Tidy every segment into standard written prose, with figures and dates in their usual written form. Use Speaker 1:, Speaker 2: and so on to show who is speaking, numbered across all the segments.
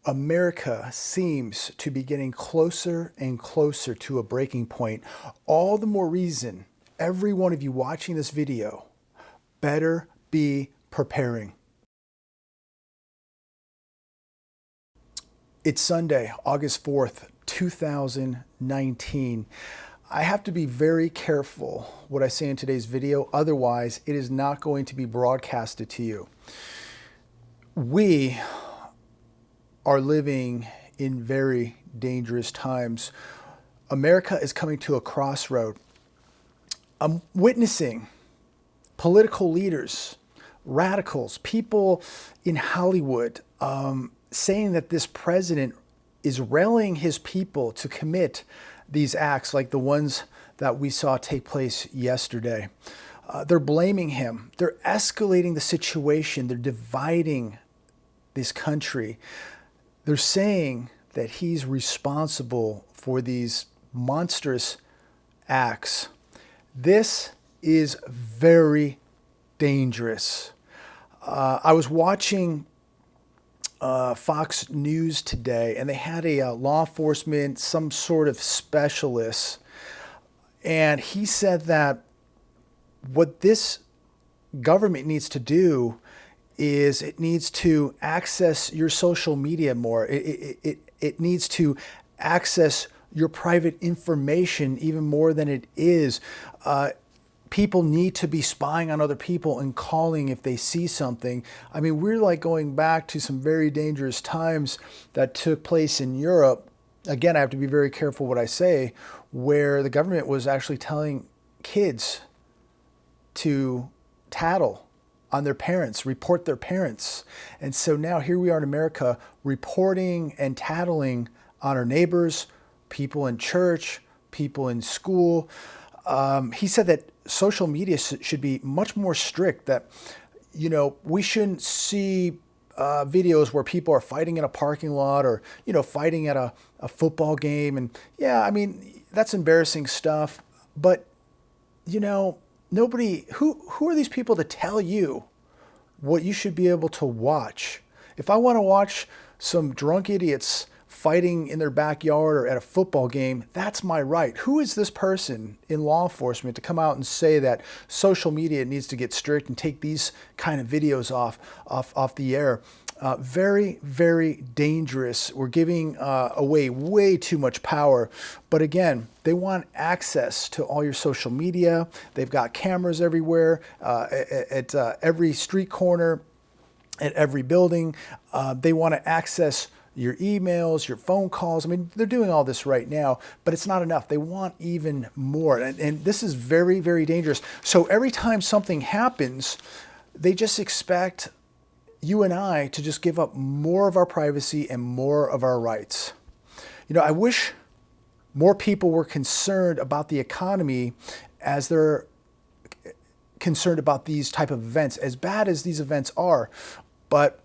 Speaker 1: America seems to be getting closer and closer to a breaking point. All the more reason, every one of you watching this video better be preparing. It's Sunday, August 4th, 2019. I have to be very careful what I say in today's video, otherwise it is not going to be broadcasted to you. We are living in very dangerous times. America is coming to a crossroad. I'm witnessing political leaders, radicals, people in Hollywood saying that this president is rallying his people to commit these acts like the ones that we saw take place yesterday. They're blaming him. They're escalating the situation. They're dividing this country. They're saying that he's responsible for these monstrous acts. This is very dangerous. I was watching Fox News today, and they had a law enforcement, some sort of specialist, and he said that what this government needs to do is it needs to access your social media more. It needs to access your private information even more than it is. People need to be spying on other people and calling if they see something. I mean, we're like going back to some very dangerous times that took place in Europe. Again, I have to be very careful what I say, where the government was actually telling kids to tattle on their parents, report their parents. And so now here we are in America reporting and tattling on our neighbors, people in church, people in school. He said that social media should be much more strict, that, you know, we shouldn't see videos where people are fighting in a parking lot or, you know, fighting at a football game. And yeah, I mean, that's embarrassing stuff. But, you know, nobody, who are these people to tell you what you should be able to watch? If I want to watch some drunk idiots fighting in their backyard or at a football game, that's my right. Who is this person in law enforcement to come out and say that social media needs to get strict and take these kind of videos off the air? Very, very dangerous. We're giving away way too much power. But again, they want access to all your social media. They've got cameras everywhere, at every street corner, at every building. They want to access your emails, your phone calls. I mean, they're doing all this right now, but it's not enough. They want even more. And this is very, very dangerous. So every time something happens, they just expect you and I to just give up more of our privacy and more of our rights. You know, I wish more people were concerned about the economy as they're concerned about these type of events, as bad as these events are. But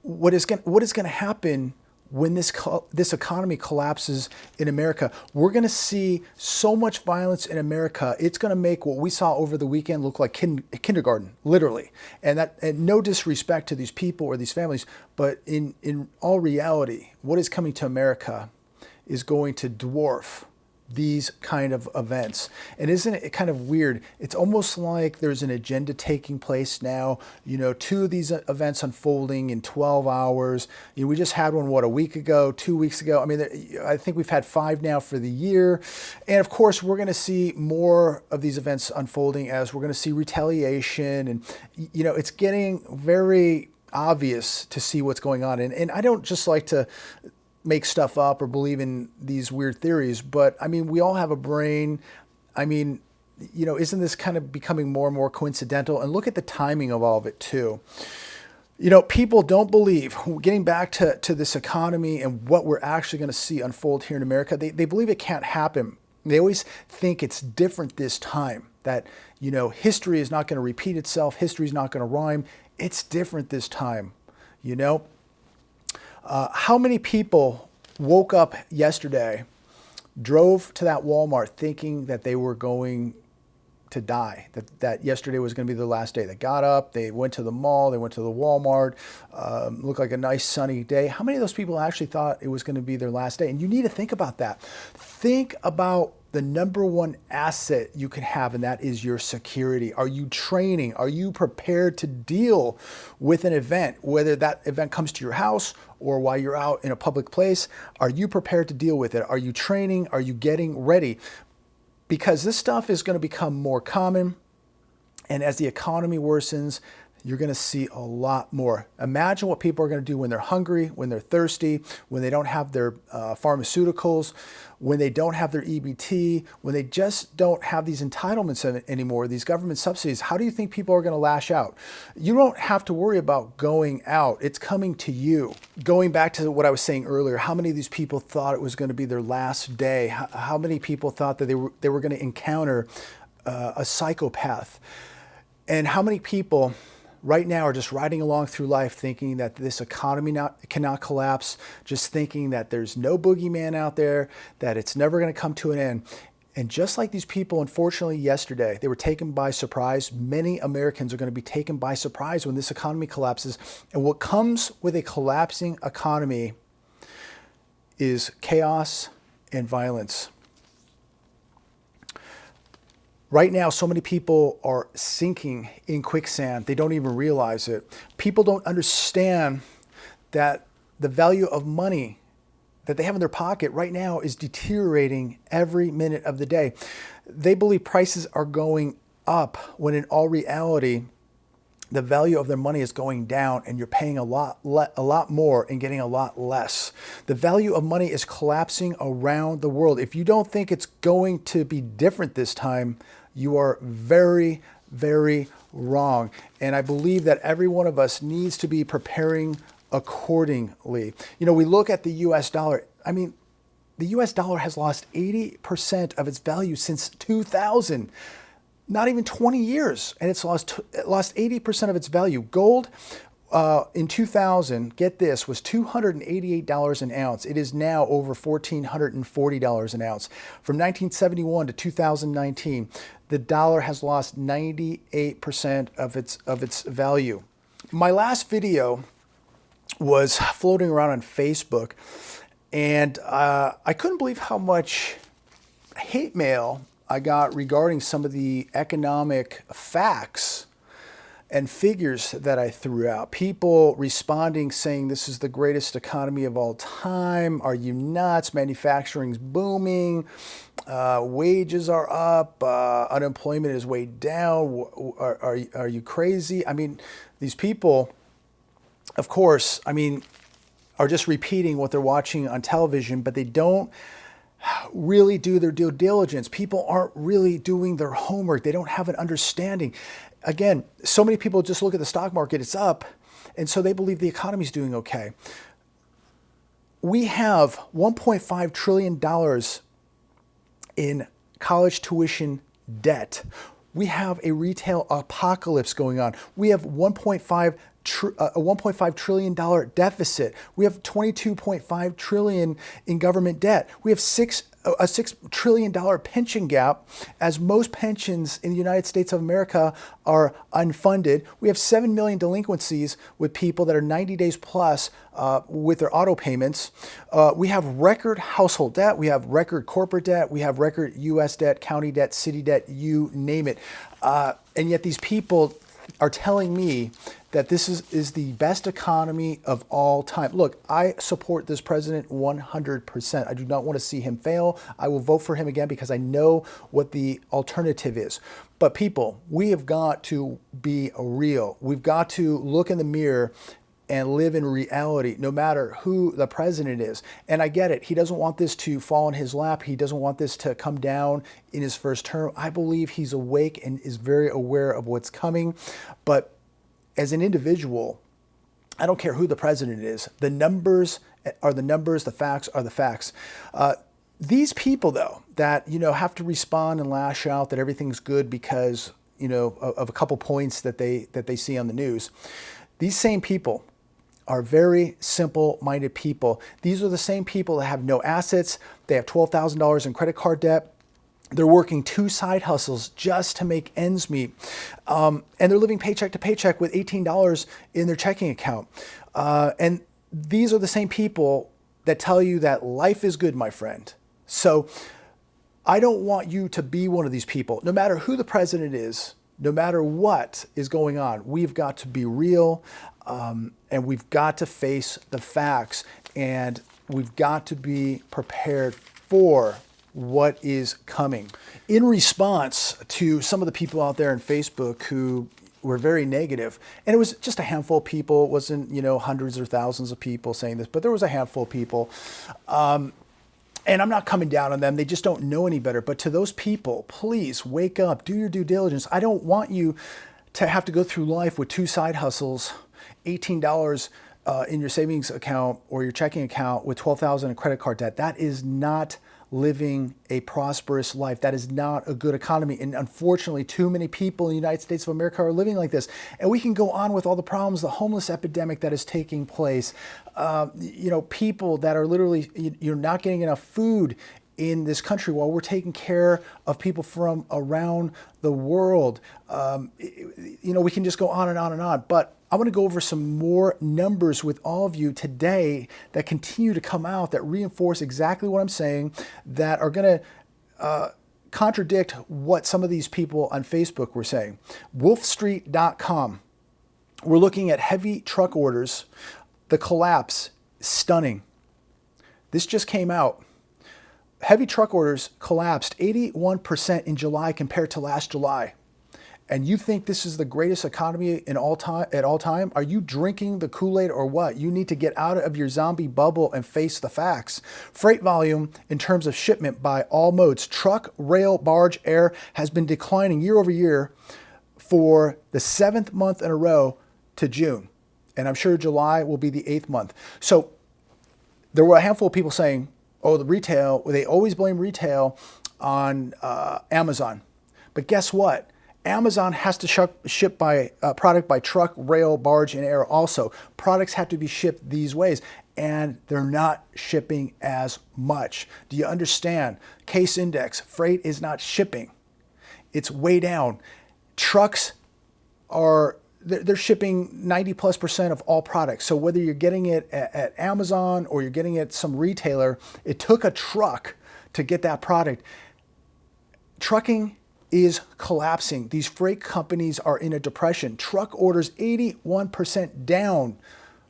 Speaker 1: what is going to happen when this economy collapses in America? We're going to see so much violence in America. It's going to make what we saw over the weekend look like kindergarten, literally. And no disrespect to these people or these families, but in all reality, what is coming to America is going to dwarf these kind of events. And isn't it kind of weird? It's almost like there's an agenda taking place now. You know, 2 of these events unfolding in 12 hours. You know, we just had one, what, a week ago, 2 weeks ago? I mean, I think we've had 5 now for the year. And of course, we're going to see more of these events unfolding as we're going to see retaliation. And, you know, it's getting very obvious to see what's going on. And I don't just like to make stuff up or believe in these weird theories, but I mean, we all have a brain. I mean, you know, isn't this kind of becoming more and more coincidental? And look at the timing of all of it too. You know, people don't believe, getting back to this economy and what we're actually going to see unfold here in America, they believe it can't happen. They always think it's different this time, that, you know, history is not going to repeat itself. History is not going to rhyme. It's different this time, you know. How many people woke up yesterday, drove to that Walmart thinking that they were going to die, that yesterday was going to be their last day. They got up, they went to the mall, they went to the Walmart, looked like a nice sunny day. How many of those people actually thought it was going to be their last day? And you need to think about that. Think about the number one asset you can have, and that is your security. Are you training? Are you prepared to deal with an event, whether that event comes to your house or while you're out in a public place? Are you prepared to deal with it? Are you training? Are you getting ready? Because this stuff is going to become more common, and as the economy worsens, you're going to see a lot more. Imagine what people are going to do when they're hungry, when they're thirsty, when they don't have their pharmaceuticals, when they don't have their EBT, when they just don't have these entitlements anymore, these government subsidies. How do you think people are going to lash out? You don't have to worry about going out. It's coming to you. Going back to what I was saying earlier, how many of these people thought it was going to be their last day? How many people thought that they were going to encounter a psychopath? And how many people right now are just riding along through life thinking that this economy cannot collapse, just thinking that there's no boogeyman out there, that it's never going to come to an end. And just like these people, unfortunately, yesterday, they were taken by surprise. Many Americans are going to be taken by surprise when this economy collapses. And what comes with a collapsing economy is chaos and violence. Right now, so many people are sinking in quicksand. They don't even realize it. People don't understand that the value of money that they have in their pocket right now is deteriorating every minute of the day. They believe prices are going up when in all reality, the value of their money is going down, and you're paying a lot more and getting a lot less. The value of money is collapsing around the world. If you don't think it's going to be different this time, you are very, very wrong. And I believe that every one of us needs to be preparing accordingly. You know, we look at the US dollar. I mean, the US dollar has lost 80% of its value since 2000. Not even 20 years, and it's lost 80% of its value. Gold in 2000, get this, was $288 an ounce. It is now over $1,440 an ounce. From 1971 to 2019, the dollar has lost 98% of its value. My last video was floating around on Facebook, and I couldn't believe how much hate mail I got regarding some of the economic facts and figures that I threw out. People responding saying this is the greatest economy of all time. Are you nuts? Manufacturing's booming. Wages are up. Unemployment is way down. Are you crazy? I mean, these people, of course, I mean, are just repeating what they're watching on television, but they don't really do their due diligence. People aren't really doing their homework. They don't have an understanding. Again, so many people just look at the stock market, it's up, and so they believe the economy's doing okay. We have $1.5 trillion in college tuition debt. We have a retail apocalypse going on. We have a $1.5 trillion deficit. We have $22.5 trillion in government debt. We have a $6 trillion pension gap, as most pensions in the United States of America are unfunded. We have 7 million delinquencies with people that are 90 days plus with their auto payments. We have record household debt. We have record corporate debt. We have record U.S. debt, county debt, city debt, you name it. And yet these people are telling me that this is the best economy of all time. Look, I support this president 100%. I do not want to see him fail. I will vote for him again because I know what the alternative is. But people, we have got to be real. We've got to look in the mirror and live in reality, no matter who the president is. And I get it. He doesn't want this to fall in his lap. He doesn't want this to come down in his first term. I believe he's awake and is very aware of what's coming. But as an individual, I don't care who the president is. The numbers are the numbers. The facts are the facts. These people, though, that have to respond and lash out that everything's good because of a couple points that they see on the news. These same people are very simple-minded people. These are the same people that have no assets. They have $12,000 in credit card debt. They're working 2 side hustles just to make ends meet. And they're living paycheck to paycheck with $18 in their checking account. And these are the same people that tell you that life is good, my friend. So I don't want you to be one of these people. No matter who the president is, no matter what is going on, we've got to be real, and we've got to face the facts, and we've got to be prepared for what is coming. In response to some of the people out there on Facebook who were very negative, and it was just a handful of people, it wasn't, hundreds or thousands of people saying this, but there was a handful of people. And I'm not coming down on them. They just don't know any better. But to those people, please wake up, do your due diligence. I don't want you to have to go through life with 2 side hustles, $18 in your savings account or your checking account with $12,000 in credit card debt. That is not living a prosperous life. That is not a good economy. And unfortunately, too many people in the United States of America are living like this. And we can go on with all the problems, the homeless epidemic that is taking place, people that are literally, you're not getting enough food in this country while we're taking care of people from around the world. We can just go on and on and on. But I want to go over some more numbers with all of you today that continue to come out that reinforce exactly what I'm saying, that are going to contradict what some of these people on Facebook were saying. Wolfstreet.com. We're looking at heavy truck orders. The collapse, stunning. This just came out. Heavy truck orders collapsed 81% in July compared to last July. And you think this is the greatest economy at all time? Are you drinking the Kool-Aid or what? You need to get out of your zombie bubble and face the facts. Freight volume in terms of shipment by all modes, truck, rail, barge, air, has been declining year over year for the 7th month in a row to June. And I'm sure July will be the 8th month. So there were a handful of people saying, oh, the retail, they always blame retail on Amazon. But guess what? Amazon has to ship product by truck, rail, barge, and air also. Products have to be shipped these ways, and they're not shipping as much. Do you understand? Case index, freight is not shipping. It's way down. Trucks they're shipping 90+% of all products. So whether you're getting it at Amazon or you're getting it at some retailer, it took a truck to get that product. Trucking is collapsing. These freight companies are in a depression. Truck orders 81% down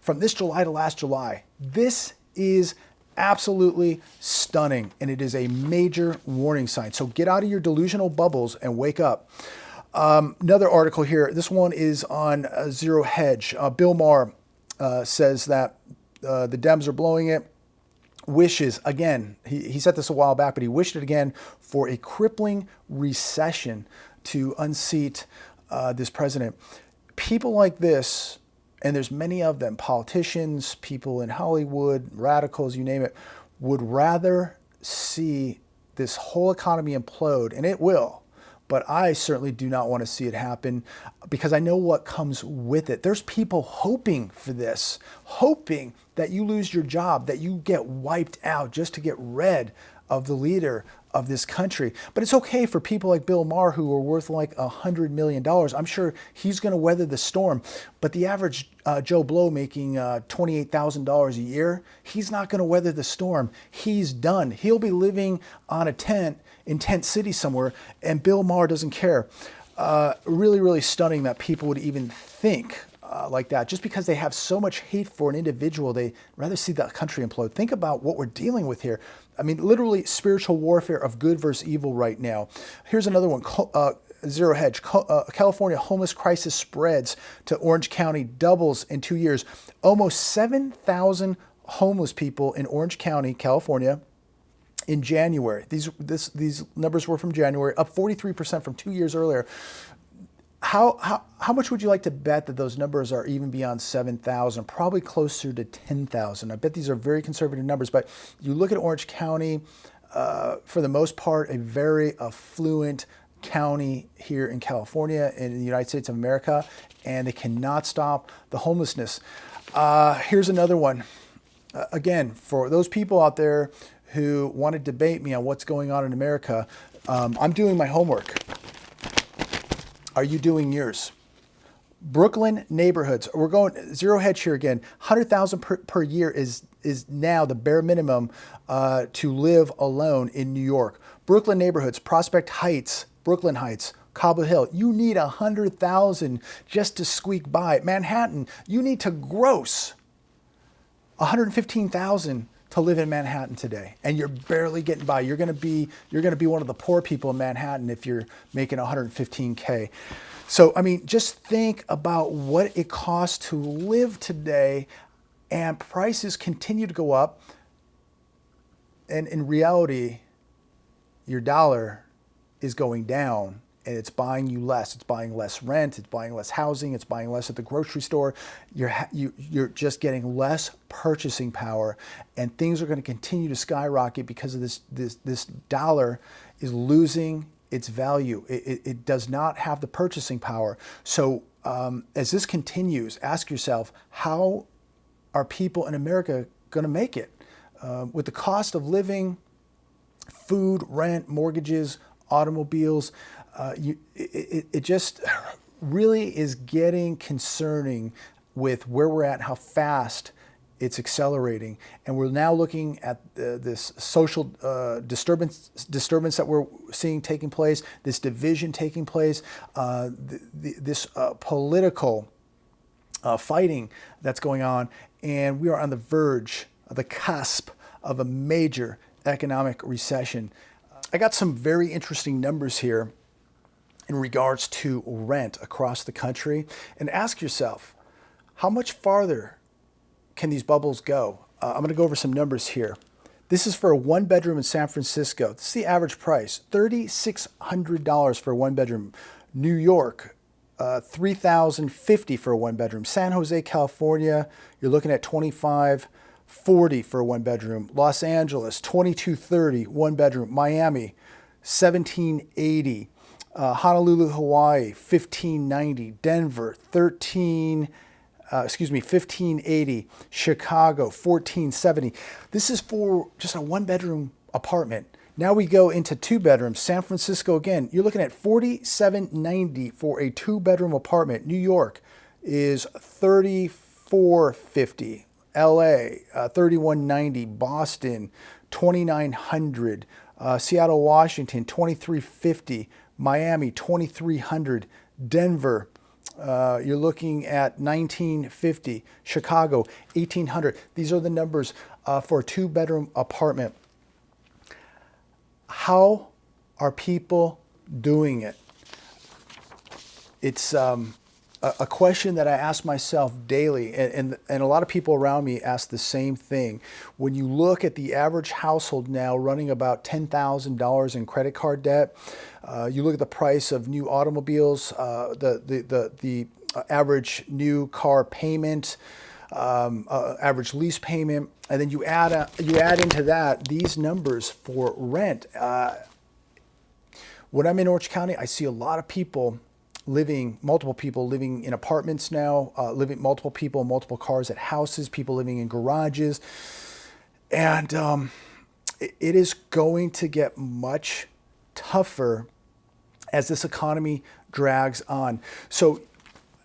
Speaker 1: from this July to last July. This is absolutely stunning, and it is a major warning sign. So get out of your delusional bubbles and wake up. Another article here. This one is on Zero Hedge. Bill Maher says that the Dems are blowing it. Wishes, again, he said this a while back, but he wished it again for a crippling recession to unseat this president. People like this, and there's many of them, politicians, people in Hollywood, radicals, you name it, would rather see this whole economy implode, and it will. But I certainly do not want to see it happen because I know what comes with it. There's people hoping for this, hoping that you lose your job, that you get wiped out just to get rid of the leader of this country. But it's okay for people like Bill Maher, who are worth like $100 million. I'm sure he's going to weather the storm. But the average Joe Blow making $28,000 a year, he's not going to weather the storm. He's done. He'll be living on a tent in Tent City somewhere, and Bill Maher doesn't care. Really, really stunning that people would even think like that. Just because they have so much hate for an individual, they rather see the country implode. Think about what we're dealing with here. I mean, literally spiritual warfare of good versus evil right now. Here's another one. Zero Hedge. California homeless crisis spreads to Orange County, doubles in 2 years. Almost 7,000 homeless people in Orange County, California, in January. These numbers were from January, up 43% from 2 years earlier. How much would you like to bet that those numbers are even beyond 7,000? Probably closer to 10,000. I bet these are very conservative numbers, but you look at Orange County, for the most part, a very affluent county here in California, in the United States of America, and they cannot stop the homelessness. Here's another one. Again, for those people out there who want to debate me on what's going on in America, I'm doing my homework. Are you doing yours? Brooklyn neighborhoods. We're going zero hedge here again. 100,000 per year is now the bare minimum to live alone in New York. Brooklyn neighborhoods, Prospect Heights, Brooklyn Heights, Cobble Hill. You need 100,000 just to squeak by. Manhattan, you need to gross 115,000 to live in Manhattan today, and you're barely getting by. You're going to be one of the poor people in Manhattan if you're making 115K. So, I mean, just think about what it costs to live today, and prices continue to go up. And in reality, your dollar is going down, and it's buying you less. It's buying less rent. It's buying less housing. It's buying less at the grocery store. You're just getting less purchasing power, and things are going to continue to skyrocket because of this dollar is losing its value. It does not have the purchasing power. So as this continues, ask yourself, how are people in America going to make it? With the cost of living, food, rent, mortgages, automobiles, it just really is getting concerning with where we're at, how fast it's accelerating. And we're now looking at this social disturbance that we're seeing taking place, this division taking place, this political fighting that's going on. And we are on the verge, the cusp of a major economic recession. I got some very interesting numbers here in regards to rent across the country. And ask yourself, how much farther can these bubbles go? I'm going to go over some numbers here. This is for a one bedroom in San Francisco. This is the average price, $3,600 for a one bedroom. New York, $3,050 for a one bedroom. San Jose, California, you're looking at $2,540 for a one bedroom. Los Angeles, $2,230, one bedroom. Miami, $1,780. Honolulu, Hawaii, $1,590. Denver, $1,580. Chicago, $1,470. This is for just a one bedroom apartment. Now we go into two bedrooms. San Francisco again, you're looking at $4,790 for a two bedroom apartment. New York is $3,450. LA, $3,190. Boston, $2,900. Seattle, Washington, $2,350. Miami, $2,300. Denver, you're looking at $1,950. Chicago, $1,800. These are the numbers for a two bedroom apartment. How are people doing it? It's a question that I ask myself daily, and a lot of people around me ask the same thing. When you look at the average household now running about $10,000 in credit card debt, you look at the price of new automobiles, the average new car payment, average lease payment, and then you add into that these numbers for rent. When I'm in Orange County, I see a lot of multiple people living in apartments now, multiple people in multiple cars at houses, people living in garages. And it is going to get much tougher as this economy drags on. So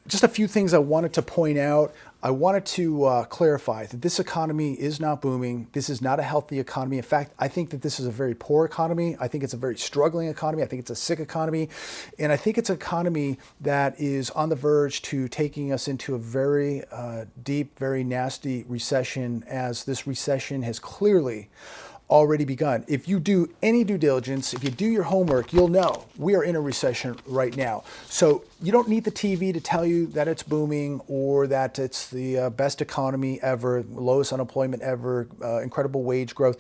Speaker 1: just a few things I wanted to point out. I wanted to clarify that this economy is not booming. This is not a healthy economy. In fact, I think that this is a very poor economy. I think it's a very struggling economy. I think it's a sick economy. And I think it's an economy that is on the verge to taking us into a very deep, very nasty recession, as this recession has clearly already begun. If you do any due diligence, if you do your homework, you'll know we are in a recession right now. So you don't need the TV to tell you that it's booming or that it's the best economy ever, lowest unemployment ever, incredible wage growth.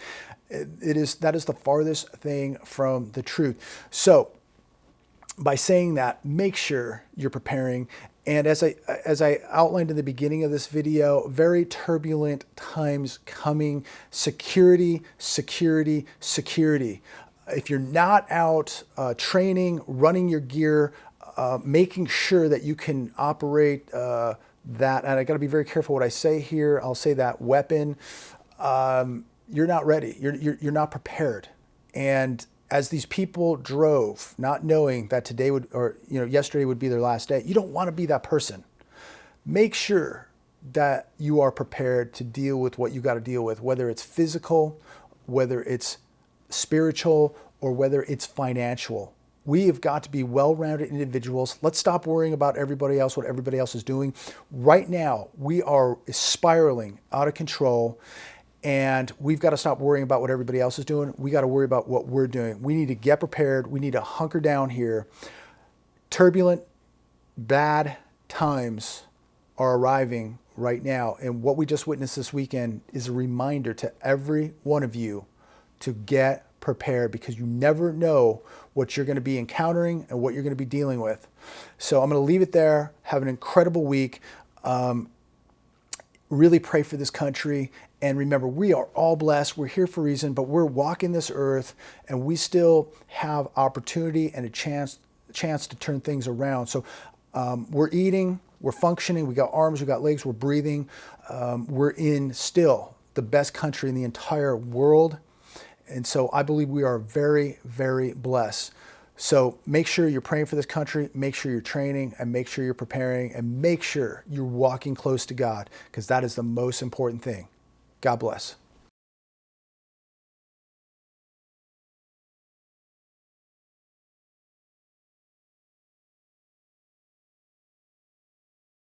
Speaker 1: That is the farthest thing from the truth. So by saying that, make sure you're preparing. And as I outlined in the beginning of this video, very turbulent times coming. Security, security, security. If you're not out training, running your gear, making sure that you can operate that, and I got to be very careful what I say here. I'll say that weapon. you're not ready. You're not prepared. And as these people drove, not knowing that today would, or yesterday would be their last day, you don't want to be that person. Make sure that you are prepared to deal with what you got to deal with, whether it's physical, whether it's spiritual, or whether it's financial. We have got to be well-rounded individuals. Let's stop worrying about everybody else, what everybody else is doing. Right now, we are spiraling out of control, and we've got to stop worrying about what everybody else is doing. We got to worry about what we're doing. We need to get prepared. We need to hunker down here. Turbulent, bad times are arriving right now. And what we just witnessed this weekend is a reminder to every one of you to get prepared, because you never know what you're going to be encountering and what you're going to be dealing with. So I'm going to leave it there. Have an incredible week. Really pray for this country. And remember, we are all blessed. We're here for a reason, but we're walking this earth, and we still have opportunity and a chance to turn things around. So we're eating, we're functioning, we got arms, we got legs, we're breathing. We're in still the best country in the entire world. And so I believe we are very, very blessed. So make sure you're praying for this country, make sure you're training, and make sure you're preparing, and make sure you're walking close to God, because that is the most important thing. God bless.